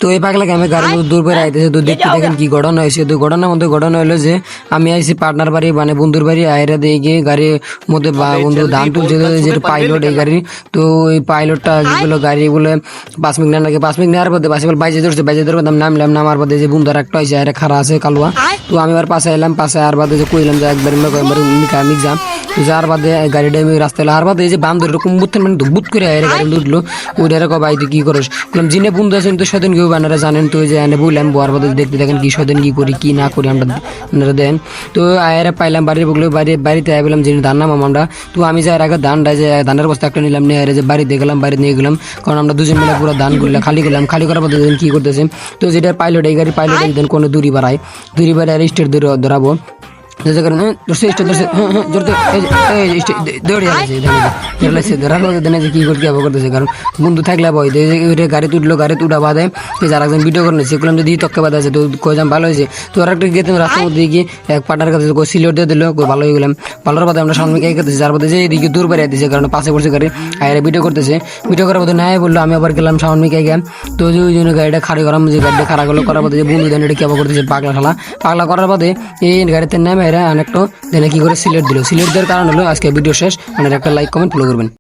তো এই পাগলাকে আমি গাড়ি দূর করে আইতেছে, তো দেখতে দেখেন কি ঘটনা হয়েছে। তো ঘটনার মধ্যে ঘটনা হলো যে আমি আইছি পার্টনার বাড়ি মানে বন্ধুর বাড়ি, আয়রা দিয়ে গিয়ে গাড়ির মধ্যে বন্ধু ধান তুলছে, যেটা পাইলট এই গাড়ি। তো এই পাইলটটা যেগুলো গাড়ি বলে 5 মিনিট না লাগে, 5 মিনিট নেওয়ার পথে বাসে বাইজে ধরছে, বাইজে ধরে নামলাম, নামার পথে যে বন্ধুর একটা হয়েছে আয়রা খারা আছে কালুয়া। তো আমি আবার পাশে এলাম, পাশে আর বাদে যে কইলাম যে একবার মিক্সাম। তো যার বাদে গাড়িটা আমি রাস্তায় আর বাদে এই যে বান্ধব এরকম বুথেন মানে বুত করে আয়রা গাড়ি উঠলো। ওইটা রেখো ভাই তুই কি করস, বললাম জিনে বন্ধু আছেন তো সেদিন কেউ বানারা জানেন। তো যে এনে বললাম বোয়ার বাদে দেখতে দেখেন কি সেদিন কি করি কি না করি আমরা দেন। তো আয়রা পাইলাম বাড়ির বগলে বাড়িতে আই বললাম যিনি ধান নামাম আমরা। তো আমি যাই আগে ধানটা যে ধানের বস্তা একটা নিলাম, নিয়ে যে বাড়িতে গেলাম, বাড়িতে নিয়ে গেলাম, কারণ আমরা দুজন মিলে পুরো ধান করলাম, খালি করলাম। খালি করার পর কি করতেছে, তো যেটা পাইলট এই গাড়ি পাইলট একদিন কোনো দূরি বাড়ায় স্টেট ধরাবো বন্ধু থাকলে গাড়ি তুটলো, গাড়ি উঠা বাদে যারা একজন ভিডিও করে নিচ্ছে সেগুলো যদি তক্কে বাদ আছে তো কইলাম ভালো হয়েছে। তো ওরা একটা গিয়ে রাস্তার মধ্যে গিয়ে এক পাটার কাছে সিলিও দিয়ে দিল, ভালো হয়ে গেলাম। ভালোর বাদে আমরা সামনে কে করতেছি, যার বাদে যে এদিকে দূর বেড়ে দিচ্ছে কারণ পাশে পড়ছে গাড়ি, আর ভিডিও করতেছে। ভিডিও করার মধ্যে নাই বললো, আমি আবার গেলাম সামনে কে গেলাম। তো ওই জন্য গাড়িটা খাড়ি করাম, যে গাড়িটা খাড়া করলো, করার পথে যে বন্ধু দেন এটা কেবা করতেছে পাগলা করার বাদে এই গাড়িতে নেমে এরা অনেকটা দেনে কি করে সিলেট দিল। সিলেট দেওয়ার কারণ হলো আজকে ভিডিও শেষ। মানে একটা লাইক কমেন্ট ফলো করবেন।